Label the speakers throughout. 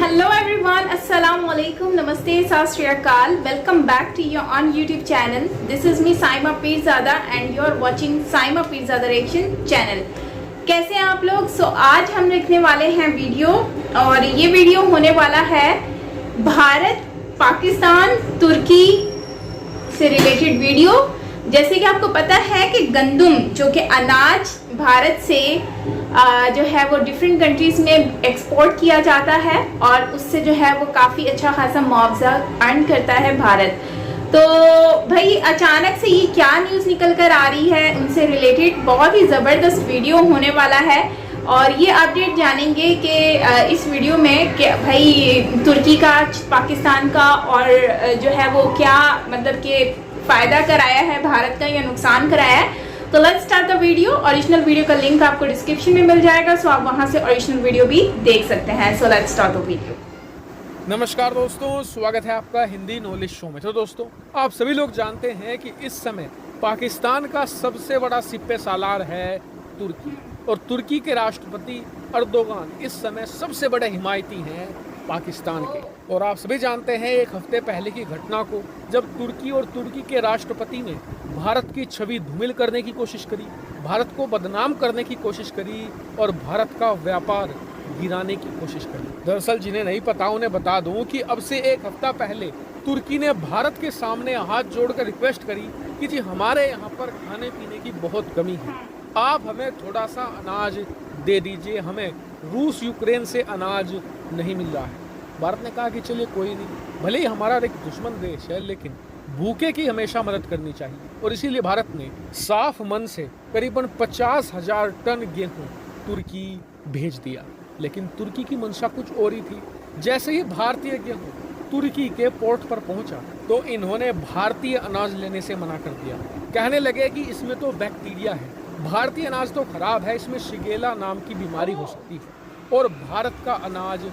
Speaker 1: Hello everyone, Assalamu alaikum, Namaste, Sat Shri Akal. Welcome back to you on YouTube channel. This is me Saima Pirzada and you are watching Saima Pirzada Reaction channel. कैसे हैं आप लोग? आज हम देखने वाले हैं video और ये वीडियो होने वाला है भारत पाकिस्तान तुर्की से रिलेटेड वीडियो। जैसे कि आपको पता है कि गंदम जो कि अनाज भारत से जो है वो डिफरेंट कंट्रीज में एक्सपोर्ट किया जाता है और उससे जो है वो काफ़ी अच्छा खासा मुआवजा अर्न करता है भारत। तो भाई अचानक से ये क्या न्यूज़ निकल कर आ रही है, उनसे रिलेटेड बहुत ही ज़बरदस्त वीडियो होने वाला है और ये अपडेट जानेंगे कि इस वीडियो में कि भाई तुर्की का पाकिस्तान का और जो है वो क्या मतलब कि फ़ायदा कराया है भारत का या नुकसान कराया है। तो let's start the video. Original video का लिंक आपको डिस्क्रिप्शन में मिल जाएगा, सो आप वहां से ओरिजिनल वीडियो भी देख सकते हैं। So let's start the video.
Speaker 2: नमस्कार दोस्तों, स्वागत है आपका हिंदी नॉलेज शो में। तो दोस्तों, आप सभी लोग जानते हैं कि इस समय पाकिस्तान का सबसे बड़ा सिपह सालार है तुर्की और तुर्की के राष्ट्रपति अर्दोगान इस समय सबसे बड़े हिमायती हैं पाकिस्तान के। और आप सभी जानते हैं एक हफ्ते पहले की घटना को, जब तुर्की और तुर्की के राष्ट्रपति ने भारत की छवि धूमिल करने की कोशिश करी, भारत को बदनाम करने की कोशिश करी और भारत का व्यापार गिराने की कोशिश करी। दरअसल जिन्हें नहीं पता उन्हें बता दूं कि अब से एक हफ्ता पहले तुर्की ने भारत के सामने हाथ जोड़कर रिक्वेस्ट करी कि जी हमारे यहाँ पर खाने पीने की बहुत कमी है, आप हमें थोड़ा सा अनाज दे दीजिए, हमें रूस यूक्रेन से अनाज नहीं मिल रहा है। भारत ने कहा कि चलिए कोई नहीं, भले ही हमारा एक दुश्मन देश है लेकिन भूखे की हमेशा मदद करनी चाहिए। और इसीलिए भारत ने साफ मन से करीबन 50,000 टन गेहूं तुर्की भेज दिया। लेकिन तुर्की की मंशा कुछ और ही थी। जैसे ही भारतीय गेहूं तुर्की के पोर्ट पर पहुंचा तो इन्होंने भारतीय अनाज लेने से मना कर दिया। कहने लगे कि इसमें तो बैक्टीरिया है, भारतीय अनाज तो खराब है, इसमें शिगेला नाम की बीमारी हो सकती है, और भारत का अनाज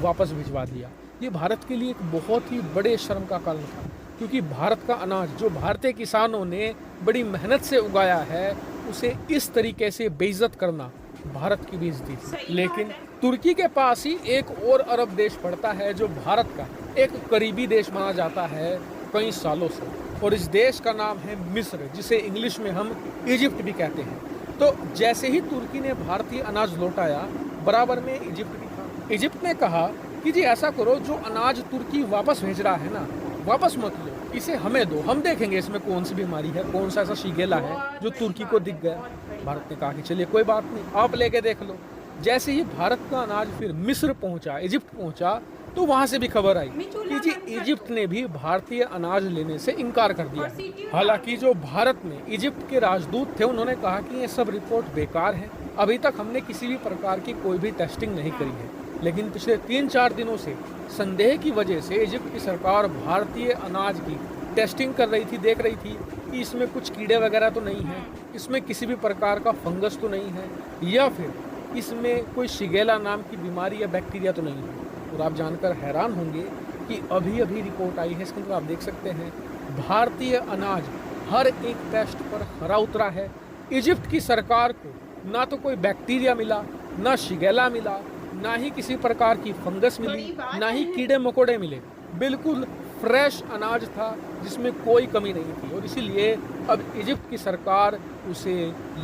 Speaker 2: वापस भिजवा दिया। ये भारत के लिए एक बहुत ही बड़े शर्म का कारण था, क्योंकि भारत का अनाज जो भारतीय किसानों ने बड़ी मेहनत से उगाया है उसे इस तरीके से बेइज्जत करना भारत की बेइज्जती थी। लेकिन तुर्की के पास ही एक और अरब देश पड़ता है जो भारत का एक करीबी देश माना जाता है कई सालों से, और इस देश का नाम है मिस्र, जिसे इंग्लिश में हम इजिप्ट भी कहते हैं। तो जैसे ही तुर्की ने भारतीय अनाज लौटाया, बराबर में इजिप्ट भी था। इजिप्ट ने कहा कि जी ऐसा करो, जो अनाज तुर्की वापस भेज रहा है ना, वापस मत लो, इसे हमें दो, हम देखेंगे इसमें कौन सी बीमारी है, कौन सा ऐसा शिगेला है जो तुर्की को दिख गया। भारत ने कहा कि चलिए कोई बात नहीं, आप लेके देख लो। जैसे ही भारत का अनाज फिर मिस्र पहुंचा, इजिप्ट पहुंचा, तो वहां से भी खबर आई कि जी इजिप्ट ने भी भारतीय अनाज लेने से इनकार कर दिया। हालांकि जो भारत में इजिप्ट के राजदूत थे उन्होंने कहा कि ये सब रिपोर्ट बेकार है, अभी तक हमने किसी भी प्रकार की कोई भी टेस्टिंग नहीं करी है। लेकिन पिछले 3-4 दिनों से संदेह की वजह से इजिप्ट की सरकार भारतीय अनाज की टेस्टिंग कर रही थी, देख रही थी कि इसमें कुछ कीड़े वगैरह तो नहीं है, इसमें किसी भी प्रकार का फंगस तो नहीं है, या फिर इसमें कोई शिगेला नाम की बीमारी या बैक्टीरिया तो नहीं है। और आप जानकर हैरान होंगे कि अभी अभी रिपोर्ट आई है, इसके अंदर आप देख सकते हैं भारतीय अनाज हर एक टेस्ट पर खरा उतरा है। इजिप्ट की सरकार को ना तो कोई बैक्टीरिया मिला, ना शिगेला मिला, ना ही किसी प्रकार की फंगस मिली, ना ही कीड़े मकोड़े मिले। बिल्कुल फ्रेश अनाज था जिसमें कोई कमी नहीं थी, और इसीलिए अब इजिप्ट की सरकार उसे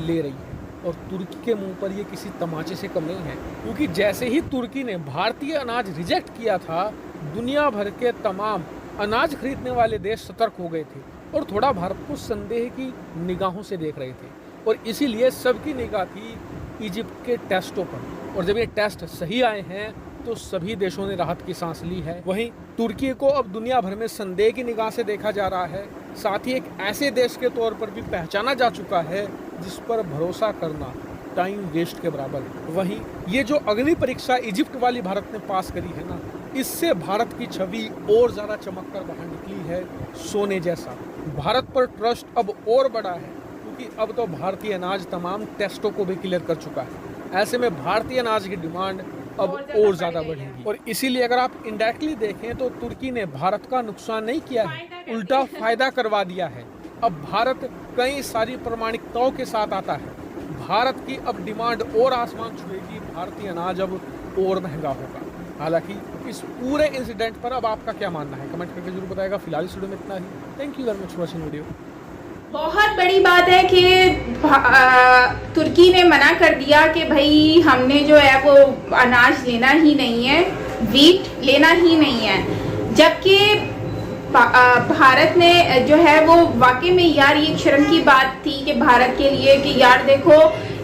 Speaker 2: ले रही है। और तुर्की के मुंह पर ये किसी तमाचे से कम नहीं है, क्योंकि जैसे ही तुर्की ने भारतीय अनाज रिजेक्ट किया था, दुनिया भर के तमाम अनाज खरीदने वाले देश सतर्क हो गए थे और थोड़ा भारत को संदेह की निगाहों से देख रहे थे। और इसीलिए सबकी निगाह थी इजिप्ट के टेस्टों पर, और जब ये टेस्ट सही आए हैं तो सभी देशों ने राहत की सांस ली है। वहीं तुर्की को अब दुनिया भर में संदेह की निगाह से देखा जा रहा है, साथ ही एक ऐसे देश के तौर पर भी पहचाना जा चुका है जिस पर भरोसा करना टाइम वेस्ट के बराबर है। वहीं ये जो अग्नि परीक्षा इजिप्ट वाली भारत ने पास करी है ना, इससे भारत की छवि और ज़्यादा चमक कर बाहर निकली है सोने जैसा। भारत पर ट्रस्ट अब और बढ़ा है, क्योंकि अब तो भारतीय अनाज तमाम टेस्टों को भी क्लियर कर चुका है। ऐसे में भारतीय अनाज की डिमांड अब और ज़्यादा बढ़ेगी। और इसीलिए अगर आप इनडायरेक्टली देखें तो तुर्की ने भारत का नुकसान नहीं किया है, उल्टा फायदा करवा दिया है। अब भारत कई सारी प्रामाणिकताओं के साथ आता है। भारत की अब डिमांड और आसमान छुएगी, भारतीय अनाज अब और महंगा होगा। हालांकि इस पूरे इंसिडेंट पर अब आपका क्या मानना है कमेंट करके जरूर बताएगा। फिलहाल इस वीडियो में इतना ही। Thank you very much for watching video.
Speaker 1: बहुत बड़ी बात है कि तुर्की ने मना कर दिया कि भाई हमने जो है वो अनाज लेना ही नहीं है, वीट लेना ही नहीं है, जबकि भारत ने जो है वो वाकई में यार ये शर्म की बात थी कि भारत के लिए कि यार देखो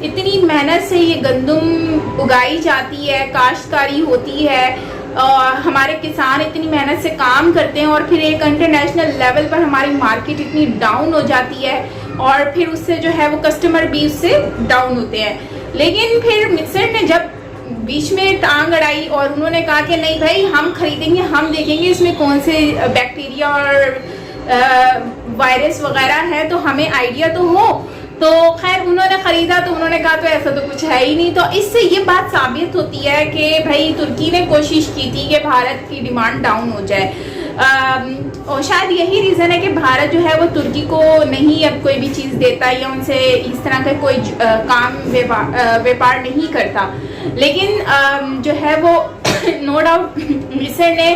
Speaker 1: इतनी मेहनत से ये गंदम उगाई जाती है, काश्तकारी होती है और हमारे किसान इतनी मेहनत से काम करते हैं और फिर एक इंटरनेशनल लेवल पर हमारी मार्केट इतनी डाउन हो जाती है और फिर उससे जो है वो कस्टमर भी उससे डाउन होते हैं। लेकिन फिर मिस्र ने जब बीच में टांग अड़ाई और उन्होंने कहा कि नहीं भाई हम खरीदेंगे, हम देखेंगे इसमें कौन से बैक्टीरिया और वायरस वगैरह है तो हमें आइडिया तो हो, तो खैर उन्होंने खरीदा तो उन्होंने कहा तो ऐसा तो कुछ है ही नहीं। तो इससे ये बात साबित होती है कि भाई तुर्की ने कोशिश की थी कि भारत की डिमांड डाउन हो जाए और शायद यही रीज़न है कि भारत जो है वो तुर्की को नहीं अब कोई भी चीज़ देता या उनसे इस तरह का कोई काम व्यापार नहीं करता। लेकिन जो है वो नो डाउट मिस्र ने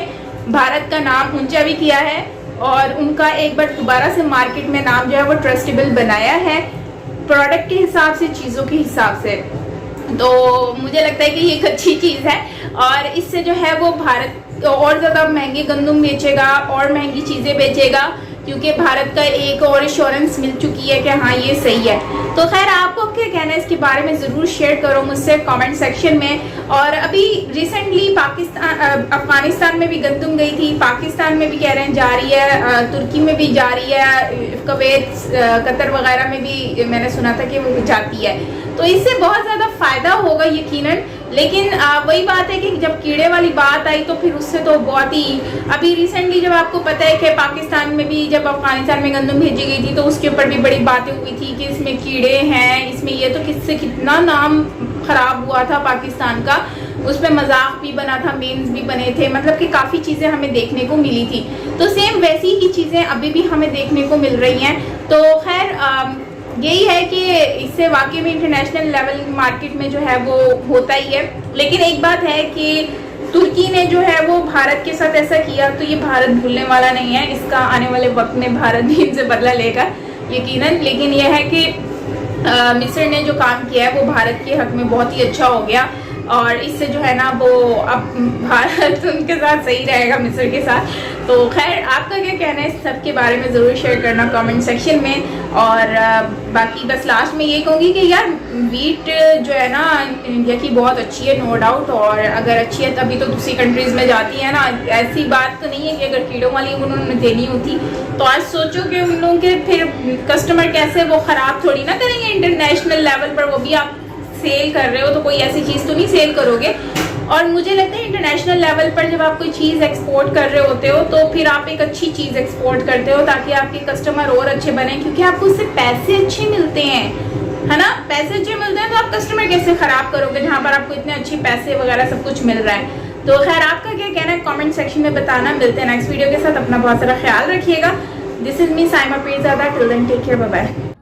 Speaker 1: भारत का नाम ऊंचा भी किया है और उनका एक बार दोबारा से मार्केट में नाम जो है वो ट्रस्टेबल बनाया है प्रोडक्ट के हिसाब से, चीज़ों के हिसाब से। तो मुझे लगता है कि ये एक अच्छी चीज़ है और इससे जो है वो भारत और ज़्यादा महंगे गंदम बेचेगा और महंगी चीज़ें बेचेगा क्योंकि भारत का एक और एश्योरेंस मिल चुकी है कि हाँ ये सही है। तो खैर आपको क्या कहना है इसके बारे में ज़रूर शेयर करो मुझसे कमेंट सेक्शन में। और अभी रिसेंटली अफगानिस्तान में भी गंदम गई थी, पाकिस्तान में भी कह रहे हैं जा रही है, तुर्की में भी जा रही है, कुवैत कतर वगैरह में भी मैंने सुना था कि वो जाती है। तो इससे बहुत ज़्यादा फ़ायदा होगा यकीनन। लेकिन वही बात है कि जब कीड़े वाली बात आई तो फिर उससे तो बहुत ही अभी रिसेंटली जब आपको पता है कि पाकिस्तान में भी जब अफगानिस्तान में गंदम भेजी गई थी तो उसके ऊपर भी बड़ी बातें हुई थी कि इसमें कीड़े हैं, इसमें ये, तो किससे कितना नाम खराब हुआ था पाकिस्तान का, उस पर मजाक भी बना था, मीम्स भी बने थे, मतलब कि काफ़ी चीज़ें हमें देखने को मिली थी। तो सेम वैसी ही चीज़ें अभी भी हमें देखने को मिल रही हैं। तो खैर यही है कि इससे वाकई में इंटरनेशनल लेवल मार्केट में जो है वो होता ही है। लेकिन एक बात है कि तुर्की ने जो है वो भारत के साथ ऐसा किया तो ये भारत भूलने वाला नहीं है, इसका आने वाले वक्त में भारत भी इनसे बदला लेगा यकीनन। लेकिन यह है कि मिस्र ने जो काम किया है वो भारत के हक में बहुत ही अच्छा हो गया और इससे जो है ना वो अब भारत उनके साथ सही रहेगा मिस्र के साथ। तो खैर आपका क्या कहना है इस सब के बारे में ज़रूर शेयर करना कमेंट सेक्शन में। और बाकी बस लास्ट में ये कहूँगी कि यार वीट जो है ना इंडिया की बहुत अच्छी है नो डाउट, और अगर अच्छी है तभी तो दूसरी कंट्रीज़ में जाती है ना। ऐसी बात तो नहीं है कि अगर कीड़ों वाली उन्होंने देनी होती तो आज सोचो कि उन लोगों के फिर कस्टमर कैसे वो ख़राब थोड़ी ना करेंगे इंटरनेशनल लेवल पर, वो भी आप सेल कर रहे हो तो कोई ऐसी चीज़ तो नहीं सेल करोगे। और मुझे लगता है इंटरनेशनल लेवल पर जब आप कोई चीज़ एक्सपोर्ट कर रहे होते हो तो फिर आप एक अच्छी चीज़ एक्सपोर्ट करते हो ताकि आपके कस्टमर और अच्छे बने, क्योंकि आपको उससे पैसे अच्छे मिलते हैं, है ना। पैसे अच्छे मिलते हैं तो आप कस्टमर कैसे ख़राब करोगे जहाँ पर आपको इतने अच्छे पैसे वगैरह सब कुछ मिल रहा है। तो खैर आपका क्या कहना है कॉमेंट सेक्शन में बताना। मिलते हैं नेक्स्ट वीडियो के साथ, अपना बहुत सारा ख्याल रखिएगा। This is me Saima Pirzada, till then take care, bye bye.